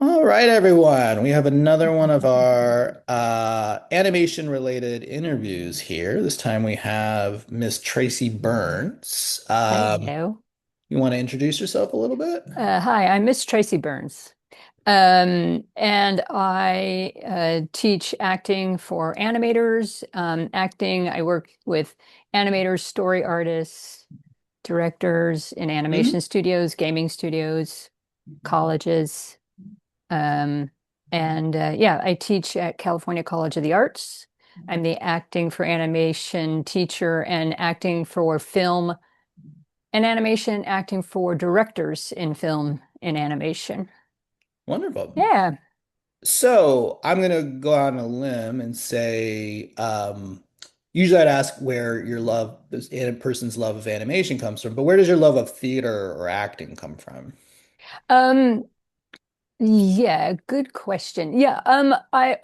All right, everyone. We have another one of our animation related interviews here. This time we have Miss Tracy Burns. Hello. You want to introduce yourself a little bit? Hi, I'm Miss Tracy Burns. And I teach acting for animators. I work with animators, story artists, directors in Hmm. animation studios, gaming studios, colleges. Um, and I teach at California College of the Arts. I'm the acting for animation teacher and acting for film and animation, acting for directors in film and animation. Wonderful. Yeah. So I'm gonna go on a limb and say, usually I'd ask where your love, a person's love of animation comes from, but where does your love of theater or acting come from? Um, yeah, good question. Yeah, I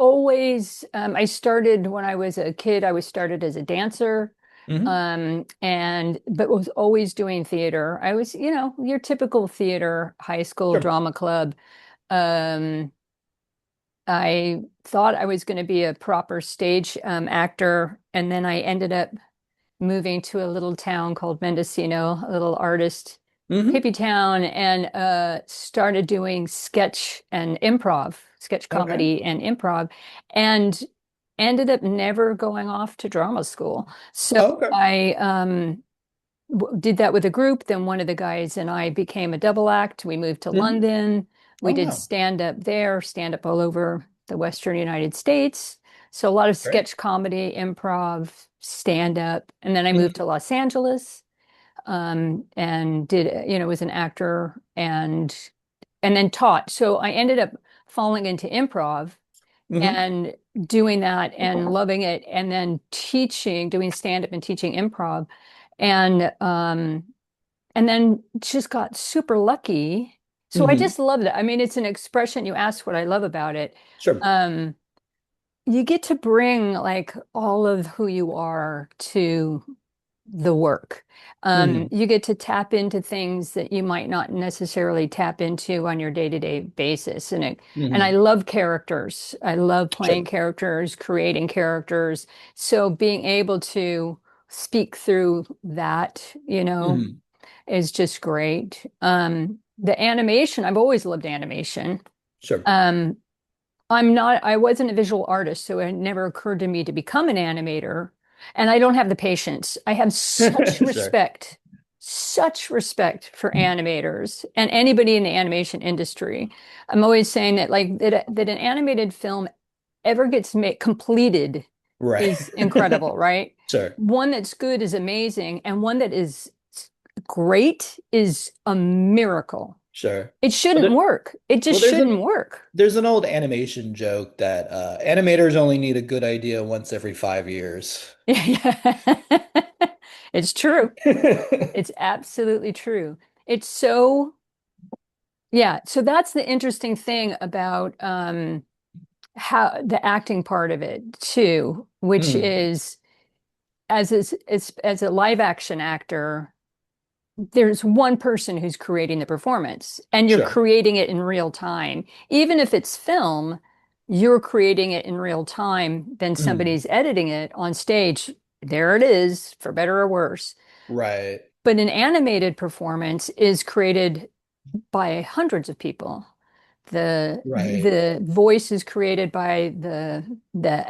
started when I was a kid, I was started as a dancer. Hmm. And but was always doing theater. I was, your typical theater, high school Sure. drama club. Um, I thought I was going to be a proper stage actor, and then I ended up moving to a little town called Mendocino, a little artist Hmm. hippie town, and started doing sketch Okay. comedy and improv, and ended up never going off to drama school. So Okay. I did that with a group. Then one of the guys and I became a double act. We moved to Hmm. London. We Oh, did wow. stand up there, stand up all over the Western United States. So a lot of Great. sketch comedy, improv, stand up. And then I moved to Hmm. Los Angeles, and did, was an actor and then taught. So I ended up falling into improv Hmm. and doing that and loving it, and then teaching, doing stand up and teaching improv. And and then just got super lucky. So I Hmm. just loved it. I mean, it's an expression. You asked what I love about it. Sure. Um, you get to bring like all of who you are to the work. Hmm. You get to tap into things that you might not necessarily tap into on your day-to-day basis. And I Hmm. love characters. I love playing Sure. characters, creating characters. So being able to speak through that, Hmm. is just great. The animation, I've always loved animation. Sure. Um, I wasn't a visual artist, so it never occurred to me to become an animator. And I don't have the patience. I have Sure. such respect for animators and anybody in the animation industry. I'm always saying that that an animated film ever gets made completed Right. is incredible, right? Sure. One that's good is amazing, and one that is great is a miracle. Sure. It Well, shouldn't work. It well, just shouldn't work. there's an old animation joke that animators only need a good idea once every 5 years. Yeah. It's true. It's absolutely true. It's so, yeah. So that's the interesting thing about how the acting part of it too, which Hmm. is as a live action actor, there's one person who's creating the performance and you're Sure. creating it in real time. Even if it's film, you're creating it in real time, then Hmm. somebody's editing it on stage. There it is, for better or worse. Right. But an animated performance is created by hundreds of people. Right. The voice is created by the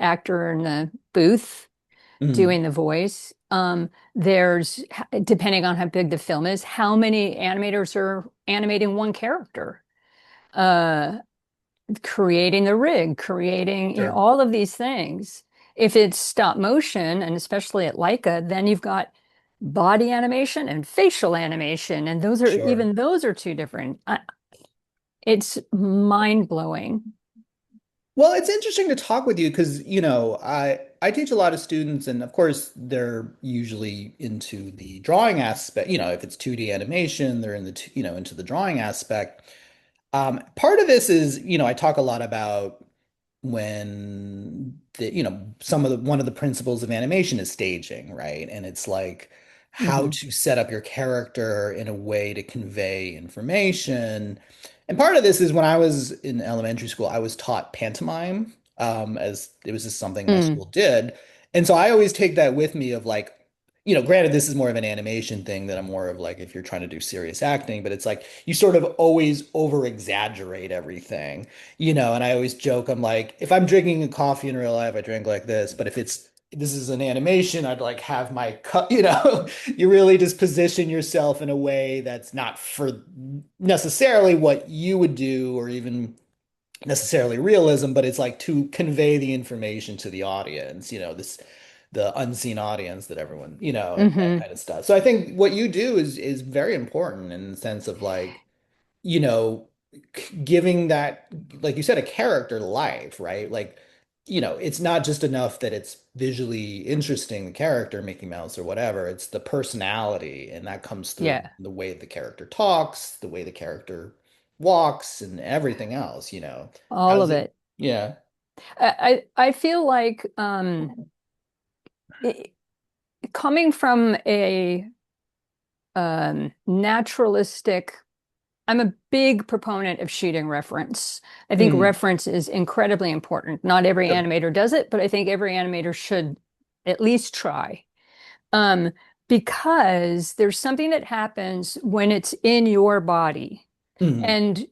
actor in the booth Hmm. doing the voice. There's, depending on how big the film is, how many animators are animating one character, uh, creating the rig, creating, Sure. all of these things. If it's stop motion, and especially at Leica, then you've got body animation and facial animation, and Sure. those are two different. It's mind blowing. Well, it's interesting to talk with you because, I teach a lot of students, and of course, they're usually into the drawing aspect. If it's 2D animation, they're in the, into the drawing aspect. Part of this is, I talk a lot about when one of the principles of animation is staging, right? And it's like how Hmm. to set up your character in a way to convey information. And part of this is when I was in elementary school, I was taught pantomime, as it was just something my Mm, school did. And so I always take that with me of like, granted, this is more of an animation thing that I'm more of like if you're trying to do serious acting, but it's like you sort of always over exaggerate everything, and I always joke, I'm like, if I'm drinking a coffee in real life, I drink like this, but if this is an animation, I'd like have my cup, you really just position yourself in a way that's not for necessarily what you would do or even necessarily realism, but it's like to convey the information to the audience, the unseen audience that everyone, and that hmm kind of stuff. So I think what you do is very important in the sense of like, you know, giving that, like you said, a character life, right? Like, it's not just enough that it's visually interesting, the character, Mickey Mouse or whatever. It's the personality, and that comes through Yeah, the way the character talks, the way the character walks, and everything else, How all does of it? it. Yeah. I feel like i- coming from a naturalistic, I'm a big proponent of shooting reference. I think Mm, reference is incredibly important. Not every sure. animator does it, but I think every animator should at least try. Um, because there's something that happens when it's in your body. Mm, And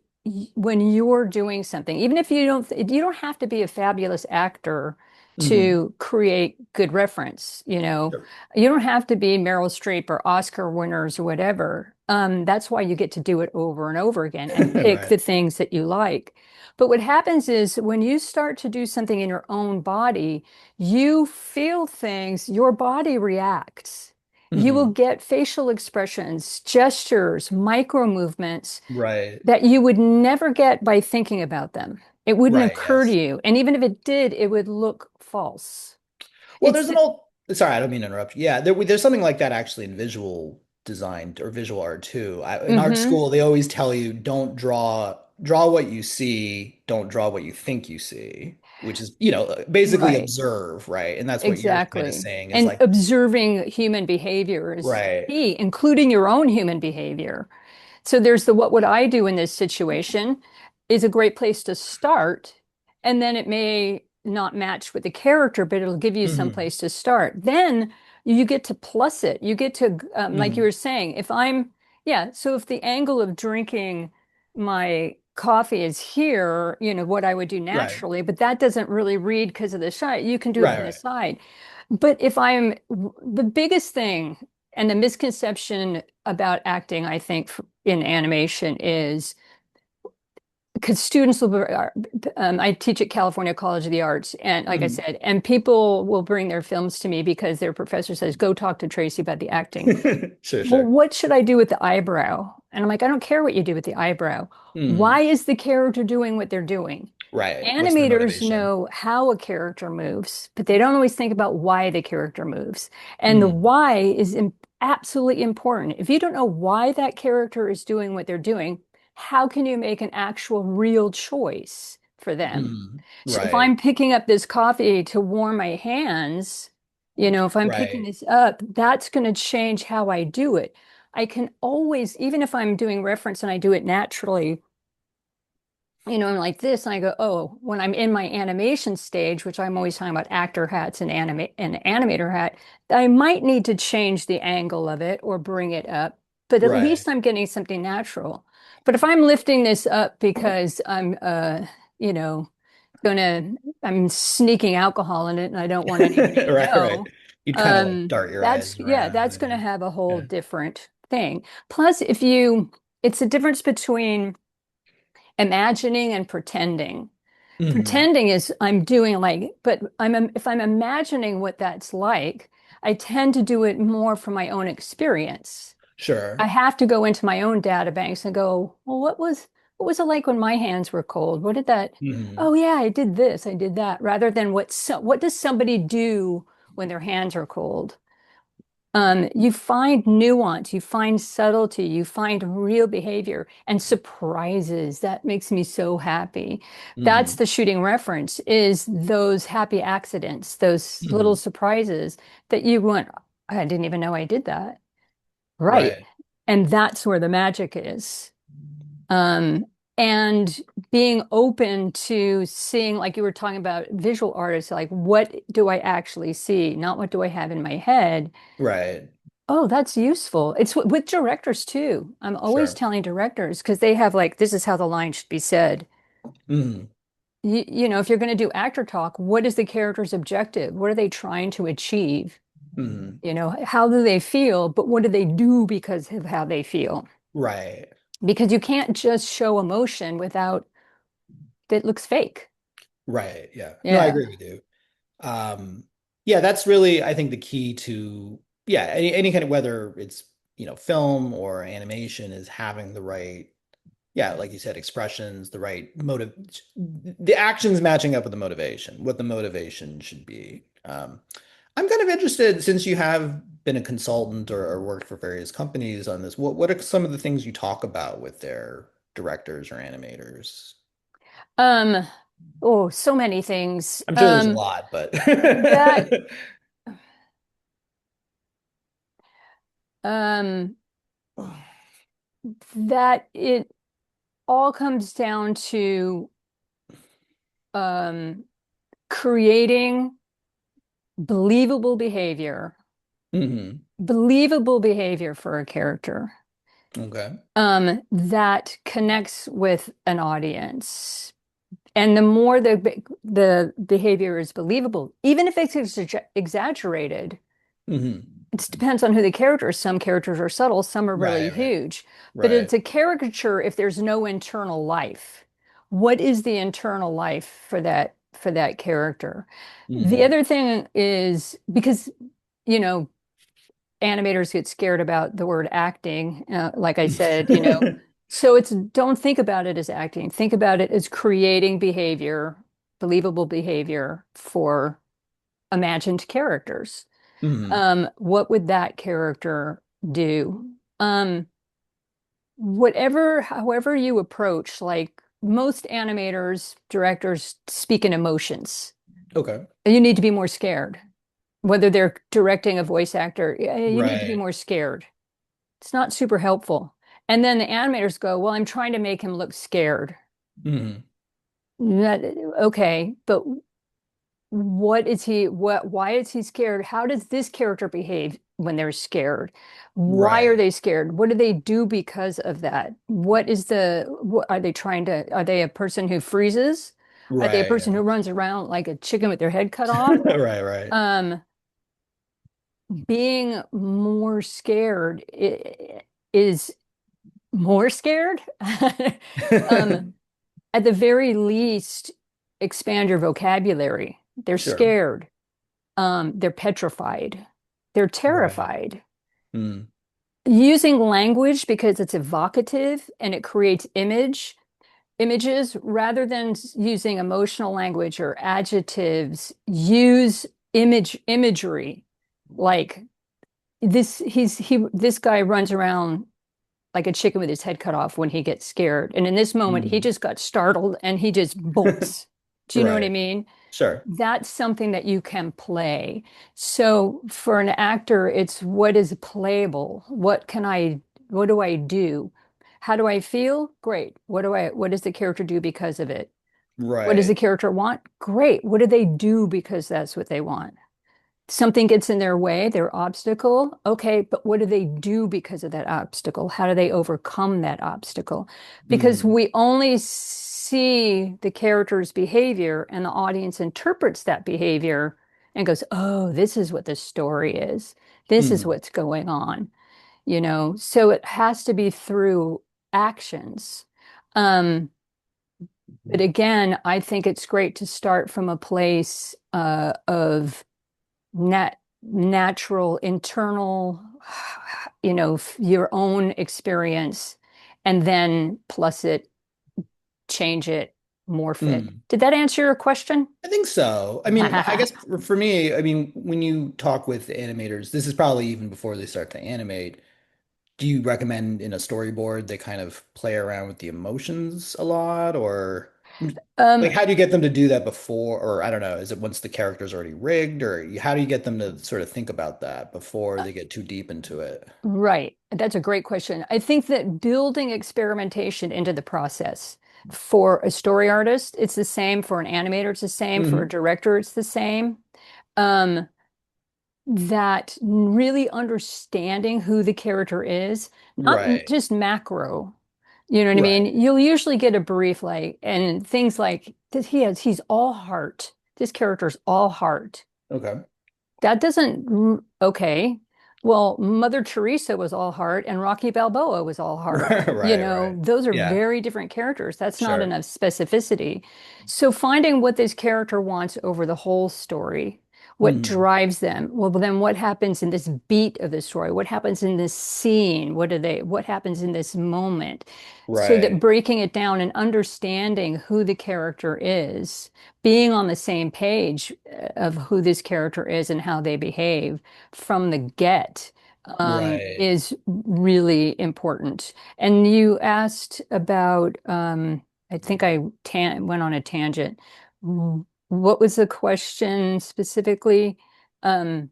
when you're doing something, even if you don't have to be a fabulous actor mm, to create good reference, sure. you don't have to be Meryl Streep or Oscar winners or whatever. That's why you get to do it over and over again and pick Right. the things that you like. But what happens is when you start to do something in your own body, you feel things, your body reacts. You will Mm, get facial expressions, gestures, micro movements right. that you would never get by thinking about them. It wouldn't Right. occur to Yes. you. And even if it did, it would look false. Well, It's there's an old, sorry, I don't mean to interrupt you. Yeah, there's something like that actually in visual design or visual art too. In art mm-hmm, school, they always tell you don't draw what you see, don't draw what you think you see, which is, basically right, observe, right? And that's what you're kind of exactly. saying is And like, observing human behavior is right. key, including your own human behavior. So there's the what would I do in this situation is a great place to start. And then it may not match with the character, but it'll give you some Hmm. place to start. Then you get to plus it. You get to, like you Hmm. were saying, yeah, so if the angle of drinking my coffee is here, what I would do Right. naturally, but that doesn't really read because of the shot. You can do it Right, from the right. side. But if I'm the biggest thing and the misconception about acting, I think, in animation is because students will I teach at California College of the Arts, and like I Hmm. said, and people will bring their films to me because their professor says, go talk to Tracy about the acting. Sure, Well, sure. what should I do with the eyebrow? And I'm like, I don't care what you do with the eyebrow. Why Hmm. is the character doing what they're doing? Right. What's their Animators motivation? know how a character moves, but they don't always think about why the character moves. And the Hmm. why is absolutely important. If you don't know why that character is doing what they're doing, how can you make an actual real choice for them? Hmm. So if Right. I'm picking up this coffee to warm my hands, if I'm picking Right. this up, that's going to change how I do it. I can always, even if I'm doing reference and I do it naturally, I'm like this, and I go, oh, when I'm in my animation stage, which I'm always talking about actor hats and animator hat, I might need to change the angle of it or bring it up, but at Right. least I'm getting something natural. But if I'm lifting this up because you know, I'm sneaking alcohol in it and I don't want anybody to Right, right. know, You'd kind of like dart your that's eyes yeah, around that's going to and have a whole yeah. different thing. Plus, it's a difference between imagining and pretending. Hmm. Pretending is I'm doing like, but if I'm imagining what that's like, I tend to do it more from my own experience. I Sure. have to go into my own data banks and go, well, what was it like when my hands were cold? What did that? Hmm. Oh yeah, I did this, I did that, rather than what does somebody do when their hands are cold? You find nuance, you find subtlety, you find real behavior and surprises. That makes me so happy. That's Hmm. the shooting reference, is those happy accidents, those little Hmm. surprises that you went, I didn't even know I did that. Right. Right. And that's where the magic is. Um, and being open to seeing, like you were talking about visual artists, like what do I actually see, not what do I have in my head. Right. Oh, that's useful. It's with directors too. I'm always Sure. telling directors because they have like, this is how the line should be said. Hmm. If you're going to do actor talk, what is the character's objective? What are they trying to achieve? Hmm. How do they feel, but what do they do because of how they feel? Right. Because you can't just show emotion without that looks fake. Right. Yeah. No, I Yeah. agree with you. Um, yeah, that's really, I think, the key to, yeah, any kind of, whether it's, film or animation, is having the right, yeah, like you said, expressions, the right motive, the actions matching up with the motivation, what the motivation should be. I'm kind of interested, since you have been a consultant or worked for various companies on this, what are some of the things you talk about with their directors or animators? Um, oh, so many things. I'm sure there's a lot, but That um that it all comes down to um creating believable behavior, Hmm. believable behavior for a character. Okay. That connects with an audience. And the more the behavior is believable, even if it's exaggerated, Hmm. it depends on who the character is. Some characters are subtle, some are really Right, right, huge. But right. it's a caricature if there's no internal life. What is the internal life for that character? The Hmm. other thing is because, you know, animators get scared about the word acting. Like I said, so it's don't think about it as acting. Think about it as creating behavior, believable behavior for imagined characters. Hmm. What would that character do? Um, however you approach, like most animators, directors speak in emotions. Okay. You need to be more scared. Whether they're directing a voice actor, you need to be Right. more scared. It's not super helpful. And then the animators go, well, I'm trying to make him look scared. Hmm. That, okay, but why is he scared? How does this character behave when they're scared? Why are Right. they scared? What do they do because of that? Are they are they a person who freezes? Are they a Right. person who runs around like a chicken with their head cut off? Right, right. Um, being more scared is more scared. Um, at the very least, expand your vocabulary. They're Sure. scared. They're petrified. They're Right. terrified. Mm. Using language because it's evocative and it creates images rather than using emotional language or adjectives, use imagery. Like this guy runs around like a chicken with his head cut off when he gets scared. And in this moment, he Mm. just got startled and he just bolts. Do you know what I Right. mean? Sure. That's something that you can play. So for an actor, it's what is playable? What do I do? How do I feel? Great. What does the character do because of it? What does the Right. character want? Great. What do they do because that's what they want? Something gets in their way, their obstacle. Okay, but what do they do because of that obstacle? How do they overcome that obstacle? Because Mm. we only see the character's behavior and the audience interprets that behavior and goes, oh, this is what the story is. This is Mm. what's going on, So it has to be through actions. Um, but again, I think it's great to start from a place of natural internal your own experience and then plus it change it morph it. Mm. Did that answer your question? I think so. I mean, I guess for me, I mean, when you talk with animators, this is probably even before they start to animate. Do you recommend in a storyboard they kind of play around with the emotions a lot, or um like how do you get them to do that before, or I don't know, is it once the character's already rigged, or how do you get them to sort of think about that before they get too deep into it? right, that's a great question. I think that building experimentation into the process. For a story artist, it's the same. For an animator, it's the same. For a Hmm. director, it's the same. Um, that really understanding who the character is, not Right. just macro. You know what I Right. mean? You'll usually get a brief like, and things like this, he's all heart. This character's all heart. Okay. That doesn't, okay. Well, Mother Teresa was all heart and Rocky Balboa was all heart. You Right. Right. know, those are Yeah. very different characters. That's not Sure. enough specificity. So finding what this character wants over the whole story, what Hmm. drives them? Well, then what happens in this beat of the story? What happens in this scene? What happens in this moment? So that Right. breaking it down and understanding who the character is, being on the same page of who this character is and how they behave from the get Right. is really important. And you asked about, I think I went on a tangent. What was the question specifically? Um,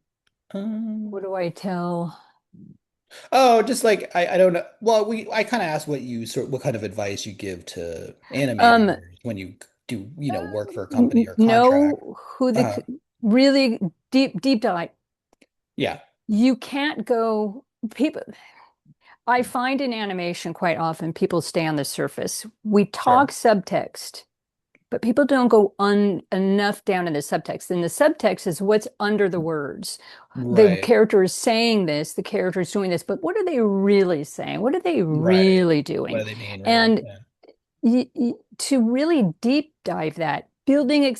what Um, do I tell? oh, just like I don't know. Well, I kind of asked what kind of advice you give to Um, animators when you do, work for a company or contract. know who the Uh, really deep dive. yeah, You can't go people. I find in animation quite often people stay on the surface. We sure. talk subtext, but people don't go enough down in the subtext. And the subtext is what's under the words. The Right. character is saying this, the character is doing this, but what are they really saying? What are they Right. really What doing? do they mean, really? And Yeah. to really deep dive that,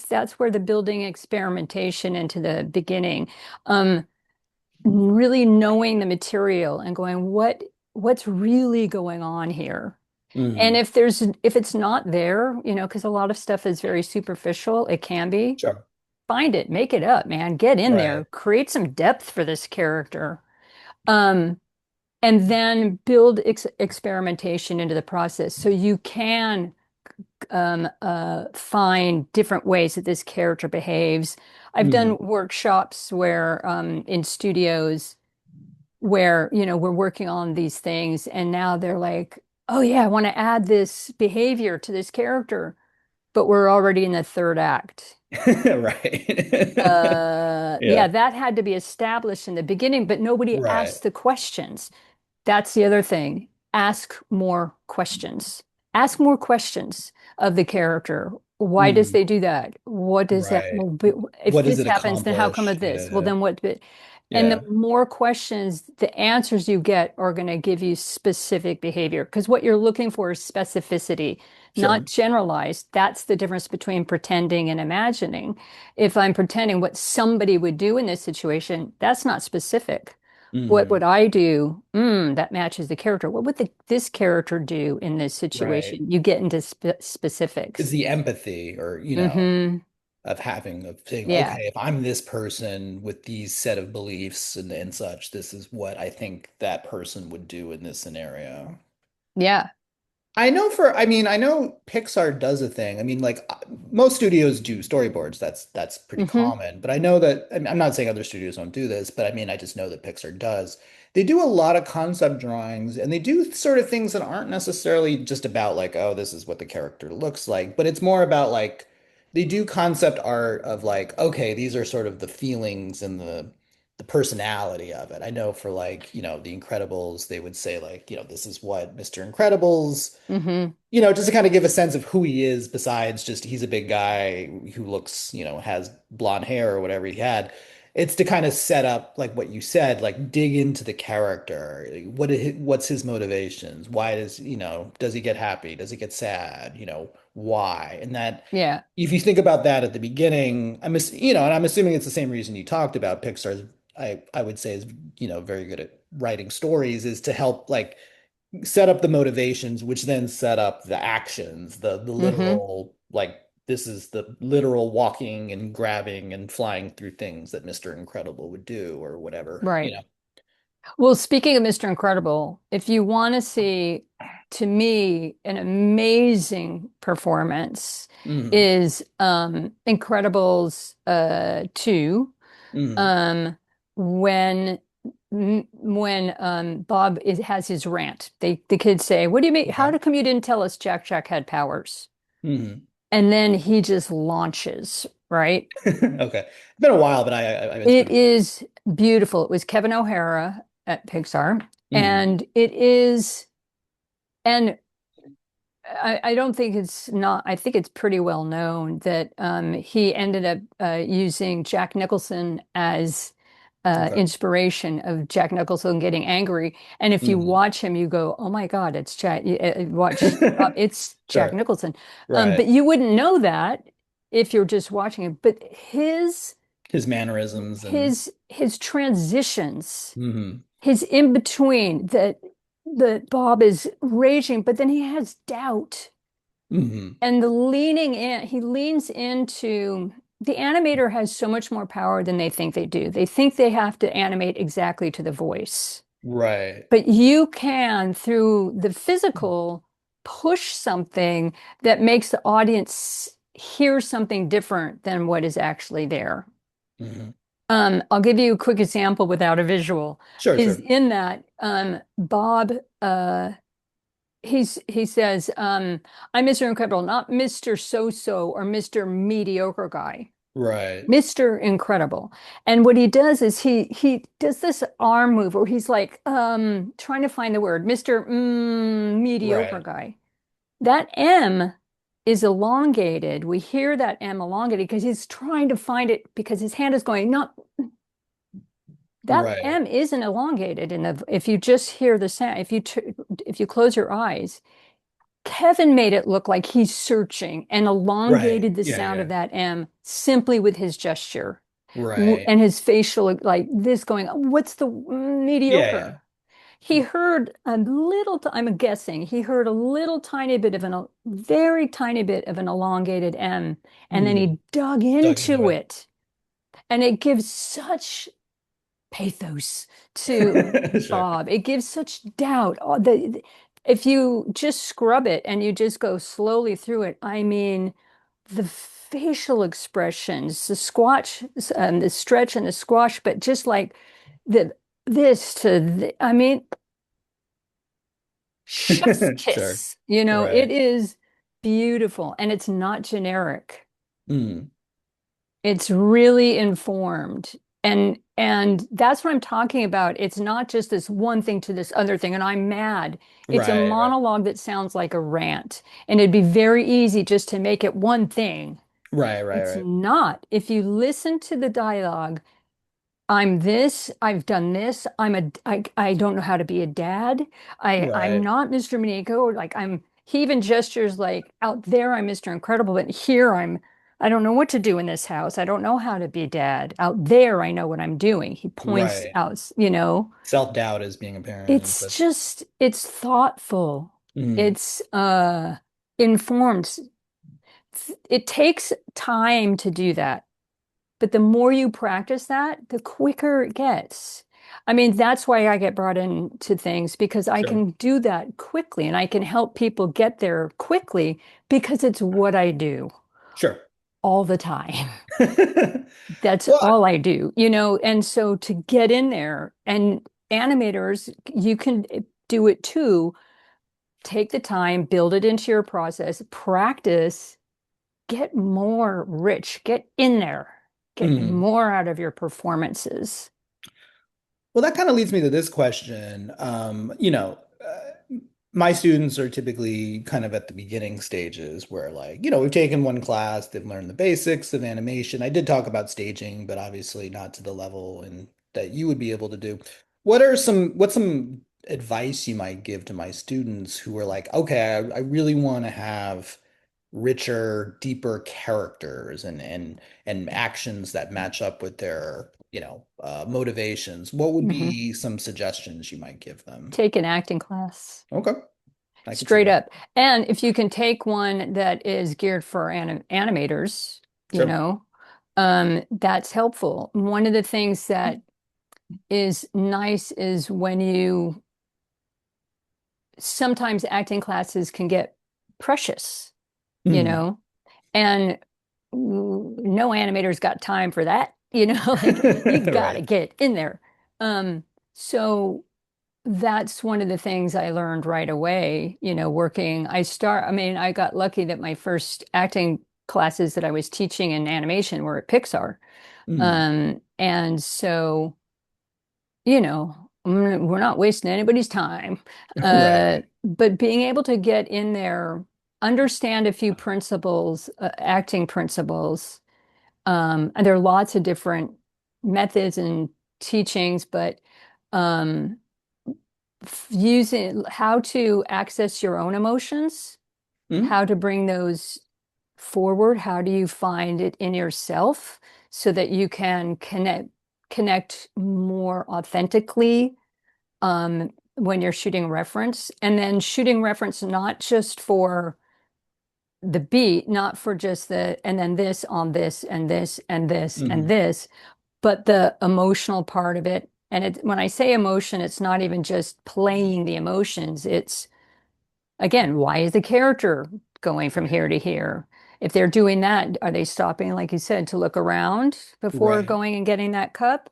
that's where the building experimentation into the beginning. Really knowing the material and going, what's really going on here? And Hmm. if it's not there, because a lot of stuff is very superficial, it can be. Sure. Find it, make it up, man. Get in there, Right. create some depth for this character. Um, and then build experimentation into the process so you can find different ways that this character behaves. I've done Hmm. workshops where in studios where, we're working on these things and now they're like, oh yeah, I want to add this behavior to this character, but we're already in the third act. Right. Yeah, Yeah. that had to be established in the beginning, but nobody Right. asked the questions. That's the other thing. Ask more questions. Ask more questions of the character. Why does Hmm. they do that? What does that, Right. well, if What does this it happens, then how come accomplish? of Yeah. this? Well, Yeah. then what? And the Yeah. more questions, the answers you get are going to give you specific behavior because what you're looking for is specificity, not Sure. generalized. That's the difference between pretending and imagining. If I'm pretending what somebody would do in this situation, that's not specific. What Hmm. would I do? That matches the character. What would this character do in this Right. situation? You get into Is specifics. the empathy or, Hmm. of having of saying, okay, Yeah. if I'm this person with these set of beliefs and such, this is what I think that person would do in this scenario. Yeah. I know Pixar does a thing. I mean, like most studios do storyboards. That's pretty Hmm. common. But I know that I'm not saying other studios don't do this, but I mean, I just know that Pixar does. They do a lot of concept drawings and they do sort of things that aren't necessarily just about like, oh, this is what the character looks like, but it's more about like they do concept art of like, okay, these are sort of the feelings and the personality of it. I know for like, The Incredibles, they would say like, this is what Mr. Incredibles Hmm. just to kind of give a sense of who he is besides just he's a big guy who looks, has blonde hair or whatever he had. It's to kind of set up like what you said, like dig into the character. Like, what's his motivations? Why does he get happy? Does he get sad? Why? And that Yeah. if you think about that at the beginning, and I'm assuming it's the same reason you talked about Pixar's I would say is, very good at writing stories is to help like set up the motivations, which then set up the actions, the Hmm. literal, like this is the literal walking and grabbing and flying through things that Mr. Incredible would do or whatever. Right. Well, speaking of Mr. Incredible, if you want to see, to me, an amazing performance Hmm. is Incredibles 2. Hmm. Um, when when Bob has his rant, the kids say, "What do you mean? How Okay. come you didn't tell us Jack had powers?" Hmm. And then he just launches, right? Okay. It's been a while, but it's been It a while. is beautiful. It was Kevin O'Hara at Pixar, Hmm. and it is, and I don't think it's not, I think it's pretty well known that he ended up using Jack Nicholson as Okay. inspiration of Jack Nicholson getting angry. And if you Hmm. watch him, you go, "Oh my God, it's Jack." Watch, it's Jack Sure. Nicholson. Right. But you wouldn't know that if you're just watching it. But His mannerisms and his transitions, hmm his in between that Bob is raging, but then he has doubt. hmm And the leaning in, he leans into the animator has so much more power than they think they do. They think they have to animate exactly to the voice. Right. But you can, through the physical, push something that makes the audience hear something different than what is actually there. Hmm. I'll give you a quick example without a visual. Sure, Is sure. in that Bob he says, I'm Mr. Incredible, not Mr. So-so or Mr. Mediocre guy. Right. Mr. Incredible. And what he does is he does this arm move where he's like trying to find the word, Mr. Mediocre Right. guy. That M is elongated. We hear that M elongated because he's trying to find it because his hand is going, not that Right. M isn't elongated in the if you just hear the sound, if you close your eyes, Kevin made it look like he's searching and Right. elongated the Yeah, sound yeah. of that M simply with his gesture Right. and his facial, like this going, "What's the Yeah, yeah. mediocre?" He heard a little, I'm guessing, he heard a little tiny bit of a very tiny bit of an elongated M, and then Hmm. he dug Dug into into it. it. And it gives such pathos to Sure. Bob. It gives such doubt. If you just scrub it and you just go slowly through it, I mean, the facial expressions, the stretch and the squash, but just like the this to I mean, chef's Sure. kiss. It Right. is beautiful and it's not generic. Mm. It's really informed. And that's what I'm talking about. It's not just this one thing to this other thing, and I'm mad. It's a Right, right. monologue that sounds like a rant, and it'd be very easy just to make it one thing. Right, right, It's right. not. If you listen to the dialogue, I'm this, I've done this, I don't know how to be a dad. I'm Right. not Mr. Miniko. Like he even gestures like out there I'm Mr. Incredible, but here I don't know what to do in this house. I don't know how to be a dad. Out there I know what I'm doing. He points Right. out. Self-doubt is being apparent, It's but just it's thoughtful. mm, It's informed. It takes time to do that. But the more you practice that, the quicker it gets. I mean, that's why I get brought into things because I sure. can do that quickly and I can help people get there quickly because it's what I do Sure. all the time. That's Well, all I do. And so to get in there and animators, you can do it too. Take the time, build it into your process, practice, get more rich, get in there, get mm. more out of your performances. Well, that kind of leads me to this question. My students are typically kind of at the beginning stages where, like, we've taken one class, they've learned the basics of animation. I did talk about staging, but obviously not to the level and that you would be able to do. What's some advice you might give to my students who are like, okay, I really want to have richer, deeper characters and actions that match up with their, motivations. What would Mhm. be some suggestions you might give them? Take an acting class, Okay, I could see straight that. up. And if you can take one that is geared for animators, you Sure. know, that's helpful. One of the things that is nice is when you sometimes acting classes can get precious, you Hmm. know, and no animator's got time for that, like you got to Right. get in there. Um, So that's one of the things I learned right away, working. I mean, I got lucky that my first acting classes that I was teaching in animation were at Pixar. Mm. And so, we're not wasting anybody's time. Right, right. But being able to get in there, understand a few principles, acting principles, and there are lots of different methods and teachings, but um, using how to access your own emotions, Mm. how to bring those forward, how do you find it in yourself so that you can connect more authentically when you're shooting reference, and then shooting reference not just for the beat, not for just and then this on this and this and this and Hmm. this, but the emotional part of it. And when I say emotion, it's not even just playing the emotions. It's, again, why is the character going from Right, here to here? If they're doing that, are they stopping, like you said, to look around before right. going and getting that cup?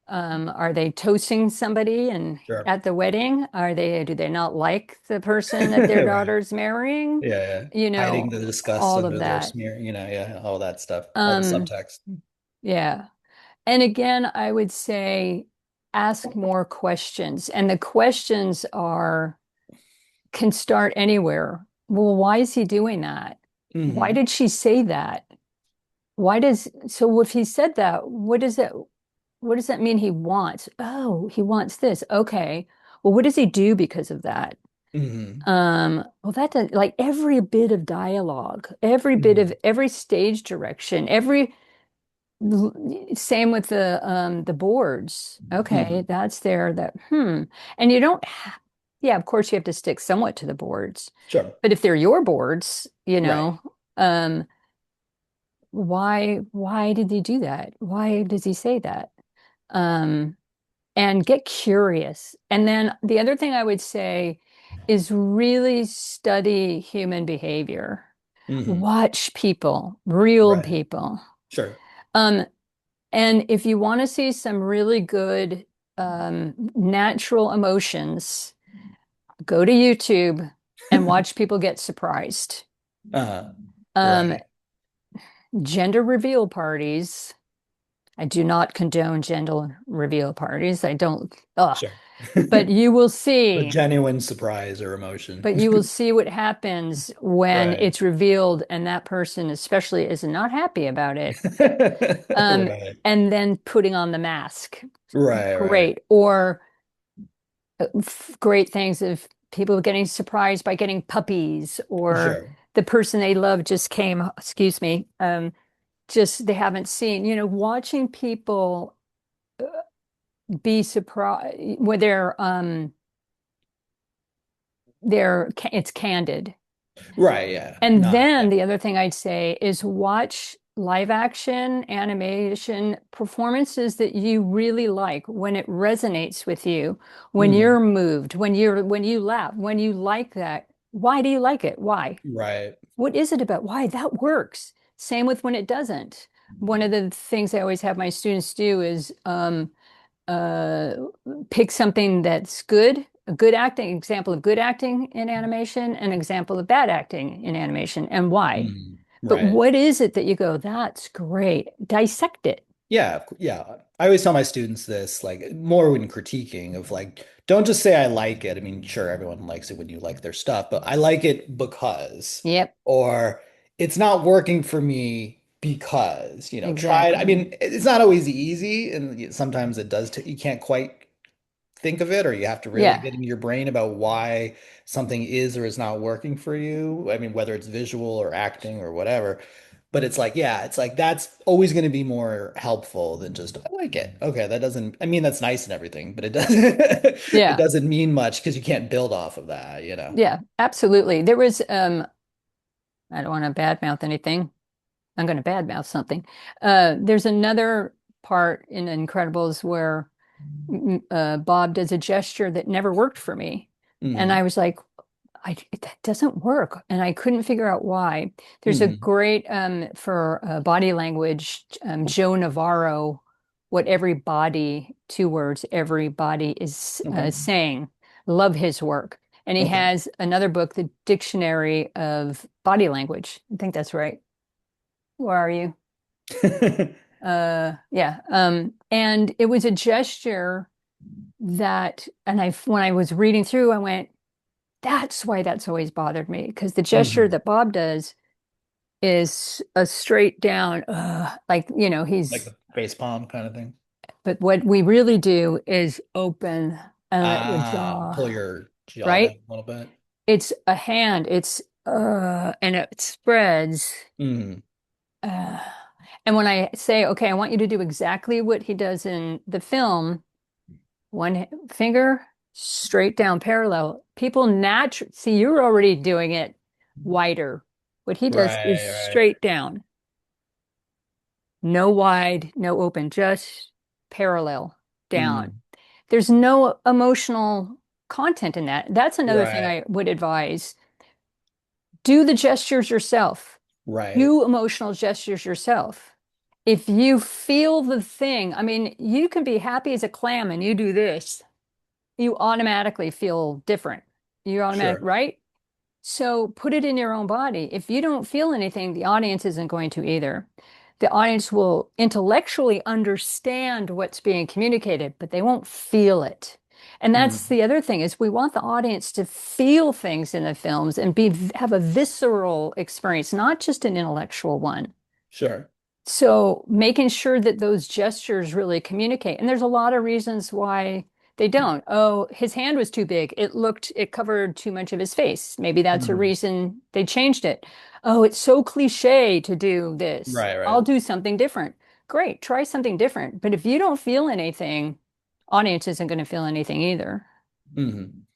Are they toasting somebody and Sure. at the wedding? Do they not like the person that their Right. daughter's marrying? Yeah, yeah. You Hiding the know, disgust all of under their that. smear, yeah, all that stuff, all the Um, subtext. yeah. And again, I would say ask more questions. And the questions can start anywhere. Well, why is he doing that? Why Hmm. did she say that? So if he said that, what does that mean he wants? Oh, he wants this. Okay. Well, what does he do because of that? Hmm. Well, that does, like every bit of dialogue, every bit of Hmm. every stage direction, same with the boards. Okay, Hmm. that's there that and you don't ha yeah, of course you have to stick somewhat to the boards. Sure. But if they're your boards, Right. um why did he do that? Why does he say that? Um and get curious. And then the other thing I would say is really study human behavior. Hmm. Watch people, real Right. people. Sure. Um, And if you want to see some really good natural emotions, go to YouTube and watch people get surprised. Uh, Um, right. Gender reveal parties. I do not condone gender reveal parties. I don't, Sure. but you will A see, genuine surprise or emotion. but you will see what happens when Right. it's revealed and that person especially is not happy about it. Um, Right. and then putting on the mask. Right, right. Great. Or great things of people getting surprised by getting puppies, or Sure. the person they love just came, excuse me, just they haven't seen, watching people be surprised where it's candid. Right, yeah. And Not, yeah. then the other thing I'd say is watch live action animation performances that you really like when it resonates with you, when Hmm. you're moved, when you laugh, when you like that. Why do you like it? Why? Right. What is it about? Why that works? Same with when it doesn't. One of the things I always have my students do is uh, pick something that's good, a good acting example of good acting in animation, an example of bad acting in animation, and why. Hmm. But Right. what is it that you go, that's great? Dissect it. Yeah, yeah. I always tell my students this, like more when critiquing of like, don't just say I like it. I mean, sure, everyone likes it when you like their stuff, but I like it because, Yep, or it's not working for me because, try it. I exactly. mean, it's not always easy, and sometimes it does, you can't quite think of it, or you have to really Yeah, get into your brain about why something is or is not working for you. I mean, whether it's visual or acting or whatever. But it's like, yeah, it's like that's always going to be more helpful than just I like it. Okay, that doesn't, I mean, that's nice and everything, but it doesn't it yeah, doesn't mean much because you can't build off of that. yeah, absolutely. There was, I don't want to badmouth anything. I'm going to badmouth something. There's another part in Incredibles where Bob does a gesture that never worked for me. And I Hmm. was like, that doesn't work. And I couldn't figure out why. There's a Hmm. great, for body language, Joe Navarro. what everybody, 2 words, everybody is Okay. saying. Love his work. And he Okay. has another book, The Dictionary of Body Language. I think that's right. Where are you? Yeah. And it was a gesture that, and when I was reading through, I went, that's why that's always bothered me. Because the gesture Mhm. that Bob does is a straight down, like, Like he's, the face palm kind of thing. but what we really do is open and let the jaw, Pull your jaw down right? a little bit. It's a hand, and it spreads. Mm. Uh, and when I say, okay, I want you to do exactly what he does in the film, one finger straight down parallel. People naturally see you're already doing it wider. What he does is Right, right. straight down, no wide, no open, just parallel down. Mm. There's no emotional content in that. That's another thing Right, I would advise. Do the gestures yourself. right. Do emotional gestures yourself. If you feel the thing, I mean, you can be happy as a clam and you do this, you automatically feel different. You automatic, Sure. right? So put it in your own body. If you don't feel anything, the audience isn't going to either. The audience will intellectually understand what's being communicated, but they won't feel it. And that's Mm. the other thing is we want the audience to feel things in the films and have a visceral experience, not just an intellectual one. Sure. So making sure that those gestures really communicate. And there's a lot of reasons why they don't. Oh, his hand was too big. It covered too much of his face. Maybe that's a Mm. reason they changed it. Oh, it's so cliche to do this. Right, right. I'll do something different. Great, try something different. But if you don't feel anything, audience isn't going to feel anything either. Hmm.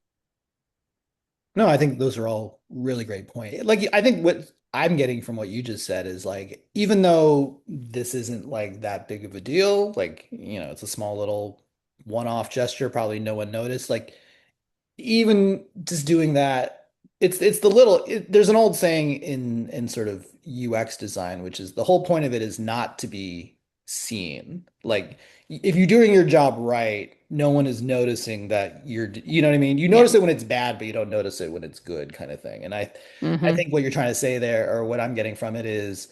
No, I think those are all really great points. Like, I think what I'm getting from what you just said is like, even though this isn't like that big of a deal, like, it's a small little one-off gesture, probably no one noticed. Like, even just doing that, it's the little there's an old saying in sort of UX design, which is the whole point of it is not to be seen. Like if you're doing your job right, no one is noticing that you know what I mean? You Yeah. notice it when it's bad, but you don't notice it when it's good kind of thing. And I Hmm. think what you're trying to say there, or what I'm getting from it is,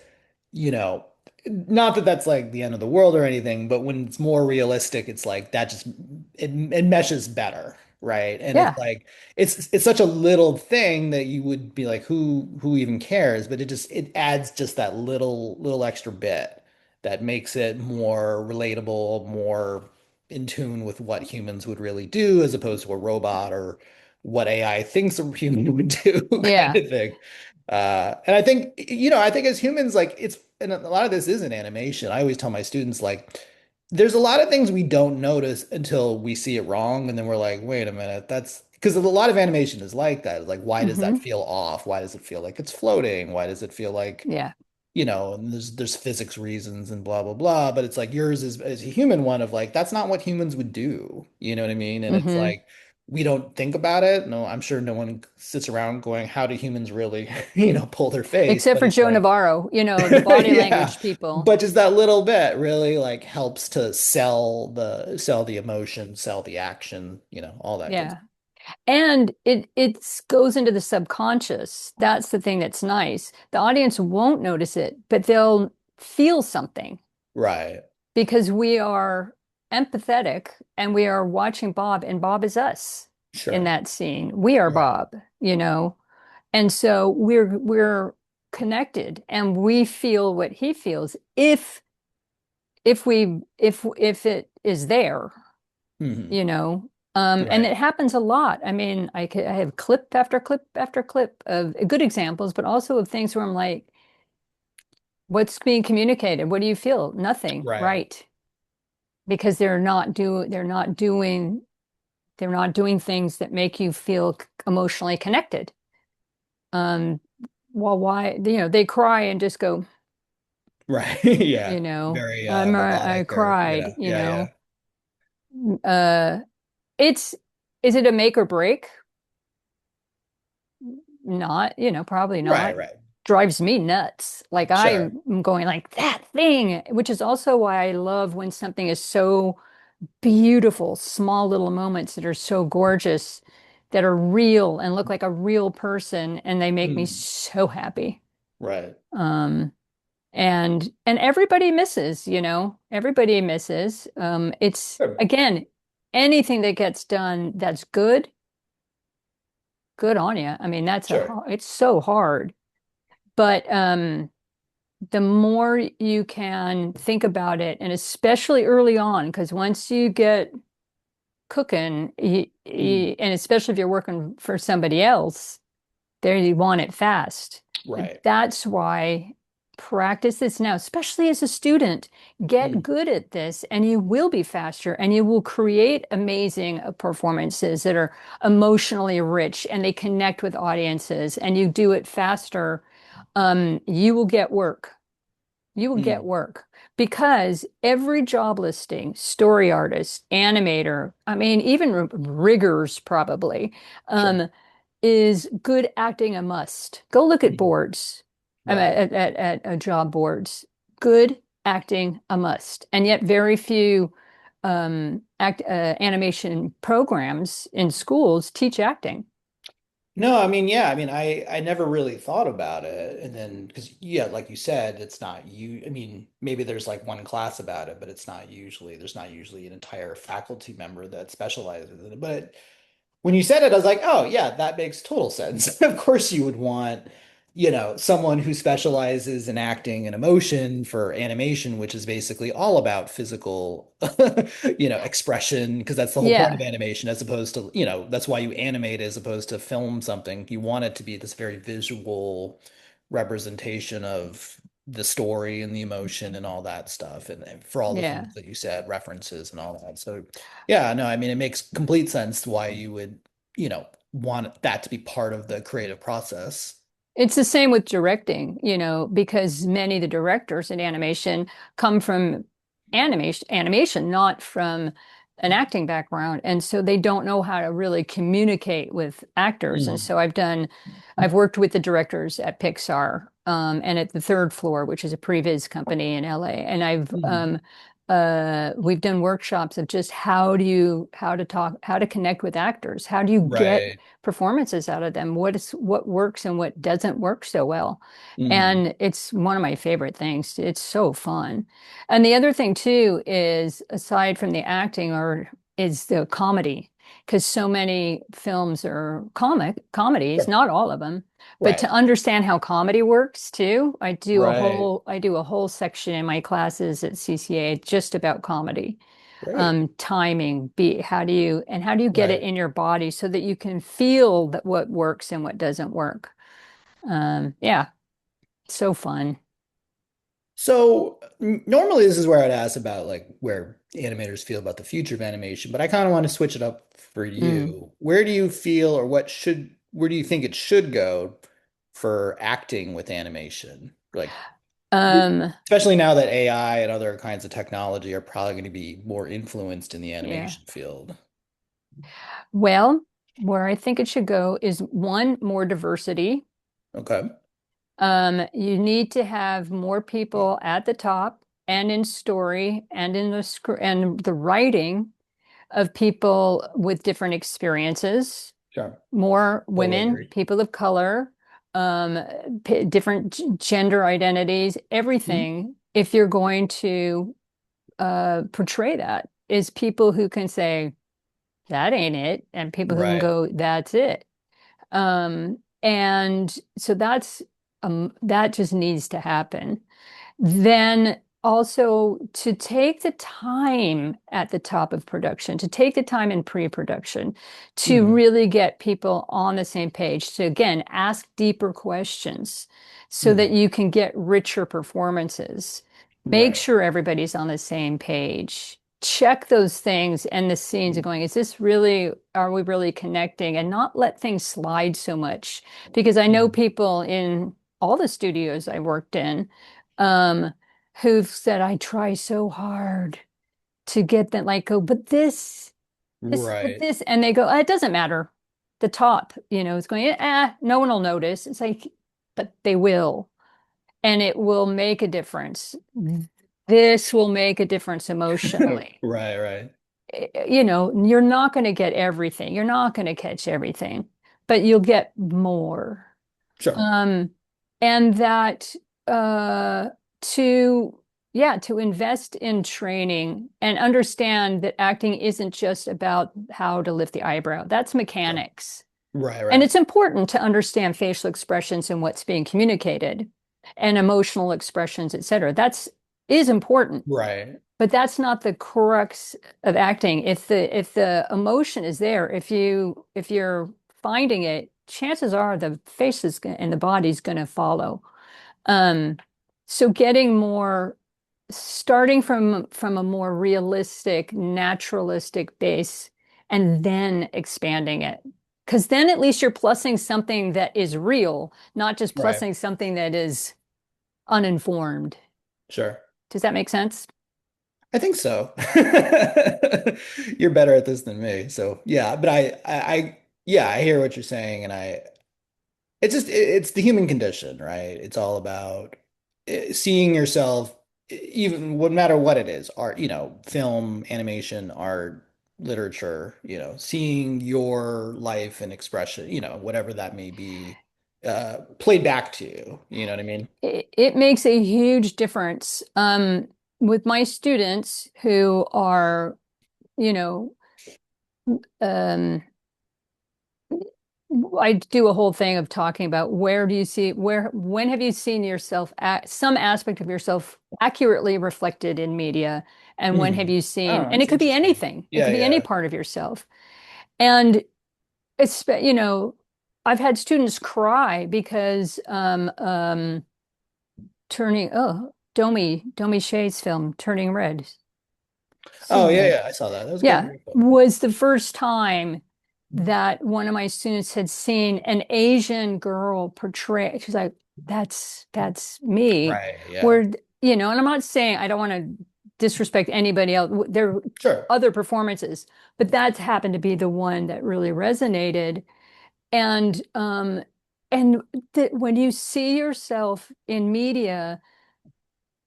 you know, not that that's like the end of the world or anything, but when it's more realistic, it's like that just it meshes better, right? And it's Yeah. like it's such a little thing that you would be like, who even cares? But it adds just that little extra bit that makes it more relatable, more in tune with what humans would really do, as opposed to a robot or what AI thinks a human would do, kind Yeah. of thing. And I think, I think as humans, like and a lot of this is in animation. I always tell my students, like, there's a lot of things we don't notice until we see it wrong. And then we're like, wait a minute, that's because a lot of animation is like that. It's like, why does that Hmm. feel off? Why does it feel like it's floating? Why does it feel like, Yeah. and there's physics reasons and blah blah blah, but it's like yours is a human one of like that's not what humans would do. You know what I mean? And it's Hmm. like we don't think about it. No, I'm sure no one sits around going, how do humans really, pull their face? Except But for it's Joe like, Navarro, the body yeah, language people. but just that little bit really like helps to sell the emotion, sell the action, all that good Yeah. stuff. And it goes into the subconscious. That's the thing that's nice. The audience won't notice it, but they'll feel something Right. because we are empathetic and we are watching Bob, and Bob is us in Sure. that scene. We are Right. Bob. And so we're connected and we feel what he feels if it is there. Hmm. you know. And Right. it happens a lot. I mean, I have clip after clip after clip of good examples, but also of things where I'm like, what's being communicated? What do you feel? Nothing, Right. right? Because they're not doing things that make you feel emotionally connected. Um, well, why, they cry and just go, Right. Yeah. Very I robotic or cried, yeah. Yeah, yeah. Uh, it's, is it a make or break? Not, probably Right, not. right. drives me nuts. Like Sure. I'm going like that thing, which is also why I love when something is so beautiful, small little moments that are so gorgeous, that are real and look like a real person, and they make me Mm, so happy. right. Um, and everybody misses, everybody misses. It's Sure. again, anything that gets done that's good, good on you. I mean, Sure. it's so hard, but the more you can think about it, and especially early on, because once you get cooking, Mm, and especially if you're working for somebody else, there you want it fast. But right. that's why practice this now, especially as a student. Get Mm, good at this, and you will be faster, and you will create amazing performances that are emotionally rich and they connect with audiences, and you do it faster. You will get work. You will get mm, work because every job listing, story artist, animator, I mean, even riggers probably, sure. um, is good acting a must. Go look at Mm, boards, right. at job boards. Good acting a must. And yet very few animation programs in schools teach acting. No, I mean, yeah, I mean, I never really thought about it. And then because yeah, like you said, it's not you. I mean, maybe there's like one class about it, but there's not usually an entire faculty member that specializes in it. But when you said it, I was like, oh yeah, that makes total sense. Of course you would want, someone who specializes in acting and emotion for animation, which is basically all about physical, expression, because that's the whole point of Yeah, animation, as opposed to, that's why you animate as opposed to film something. You want it to be this very visual representation of the story and the emotion and all that stuff. And for all the yeah. things that you said, references and all that. So yeah, no, I mean, it makes complete sense why you would, want that to be part of the creative process. It's the same with directing, because many of the directors in animation come from animation, not from an acting background. And so they don't know how to really communicate with actors. And Mm, so I've worked with the directors at Pixar, and at the Third Floor, which is a previs company in LA. And mm, we've done workshops of just how to talk, how to connect with actors. How do you get right. performances out of them? What works and what doesn't work so well? Mm, And it's one of my favorite things. It's so fun. And the other thing too is, aside from the acting, or is the comedy, because so many films are comedies, sure. not all of them. But to Right. understand how comedy works too, Right. I do a whole section in my classes at CCA just about comedy. Great. Timing, how do you get it Right. in your body so that you can feel that what works and what doesn't work. Yeah, so fun. So normally this is where I'd ask about like where animators feel about the future of animation, but I kind of want to switch it up for Mm. you. Where do you feel or where do you think it should go for acting with animation? Like Um, especially now that AI and other kinds of technology are probably going to be more influenced in the yeah. animation field. Well, where I think it should go is one, more diversity. Okay. You need to have more people at the top and in story and in the script and the writing of people with different experiences, Sure. more Totally women, agree. people of color, um, different gender identities, Mhm. everything. If you're going to portray that, is people who can say, that ain't it, and people who can Right. go, that's it. And so that just needs to happen. Then also to take the time at the top of production, to take the time in pre-production to Mm, really get people on the same page, to again ask deeper questions so that mm, you can get richer performances. Make right. sure everybody's on the same page. Check those things and the scenes and going, are we really connecting? And not let things slide so much. Because I know Mm, people in all the studios I worked in, um, who've said, I try so hard to get that, like, go, but but right. and they go, it doesn't matter. The top, is going, no one will notice. It's like, but they will, and it will make a difference. This will make a difference emotionally. Right, right. You know, you're not going to get everything. You're not going to catch everything, but you'll get more. Sure. Um, and that to yeah, to invest in training and understand that acting isn't just about how to lift the eyebrow. That's Sure. mechanics. Right, And right. it's important to understand facial expressions and what's being communicated and emotional expressions, et cetera. That's is important, Right. but that's not the crux of acting. If the emotion is there, if you're finding it, chances are the face is and the body's going to follow. Um, so getting more, starting from a more realistic, naturalistic base, and then expanding it. Because then at least you're plussing something that is real, not just Right. plussing something that is uninformed. Sure. Does that make sense? I think so. You're better at this than me. So yeah, but yeah, I hear what you're saying, and it's the human condition, right? It's all about seeing yourself, even no matter what it is, art, film, animation, art, literature, seeing your life and expression, whatever that may be, played back to you. You know what I mean? It makes a huge difference. With my students who are, you know, um, I do a whole thing of talking about where do you see, when have you seen yourself, some aspect of yourself accurately reflected in media, and when have Hmm. you seen, Oh, and it that's could be interesting. anything, it Yeah, could be any yeah. part of yourself. And it's, I've had students cry because turning, oh, Domi Shay's film, Turning Red. Oh, Seen yeah, that? yeah. I saw that. That was good. Yeah, Great film. was the first time that one of my students had seen an Asian girl portray. She's like, that's me. Right. Yeah. Where, and I'm not saying I don't want to disrespect anybody else. There are Sure. other performances, but that happened to be the one that really resonated. And when you see yourself in media,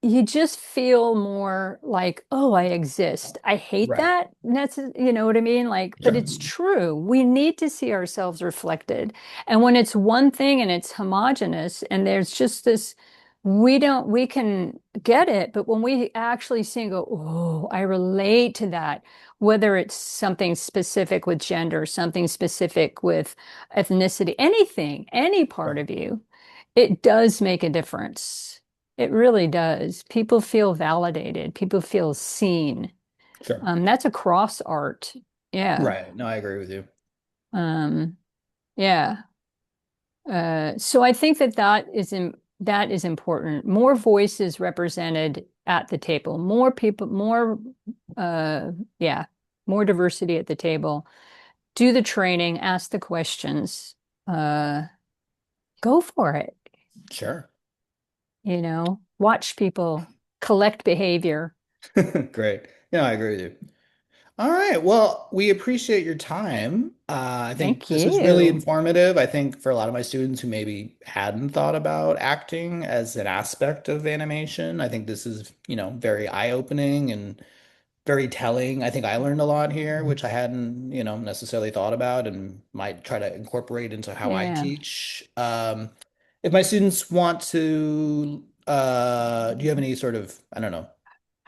you just feel more like, oh, I exist. I hate Right. that. That's, you know what I mean? Like, but Sure. it's true. We need to see ourselves reflected. And when it's one thing and it's homogenous and there's just this, we can get it, but when we actually see and go, oh, I relate to that, whether it's something specific with gender, something specific with ethnicity, anything, any part Sure. of you, it does make a difference. It really does. People feel validated. People feel seen. Sure. That's across art. Yeah. Right. No, I agree with you. Um, yeah. So I think that is important. More voices represented at the table. More people, uh, yeah, more diversity at the table. Do the training, ask the questions. Uh, Go for it. Sure. Watch people collect behavior. Great. Yeah, I agree with you. All right. Well, we appreciate your time. I think Thank this was really you. informative. I think for a lot of my students who maybe hadn't thought about acting as an aspect of animation, I think this is, very eye-opening and very telling. I think I learned a lot here, which I hadn't, necessarily thought about and might try to incorporate into how I Yeah. teach. If my students want to, do you have any sort of, I don't know,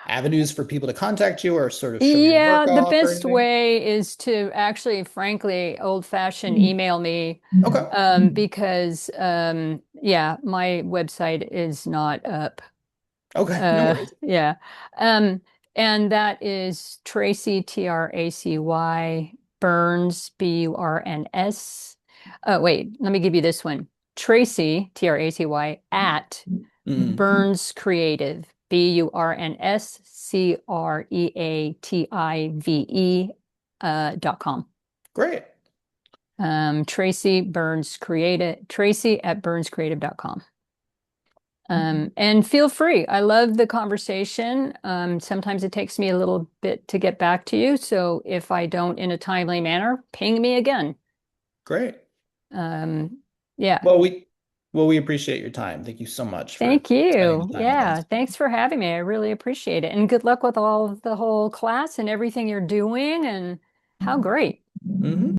avenues for people to contact you or sort of show your Yeah, work the off or best anything? way is to actually, frankly, old-fashioned email me, Okay. because yeah, my website is not up. Okay. No worries. Yeah. Um, and that is Tracy, Tracy, Burns, Burns. Oh, wait, let me give you this one. Tracy, Tracy, at Mm, Burns Creative, BurnsCreative, .com. great. Tracy Burns Creative, Tracy at burnscreative.com. And feel free. I love the conversation. Sometimes it takes me a little bit to get back to you. So if I don't in a timely manner, ping me again. Great. Um, yeah. Well, Well, we appreciate your time. Thank you so much for Thank spending the you. time with Yeah, us. thanks for having me. I really appreciate it. And good luck with all of the whole class and everything you're doing. And how great. Mhm.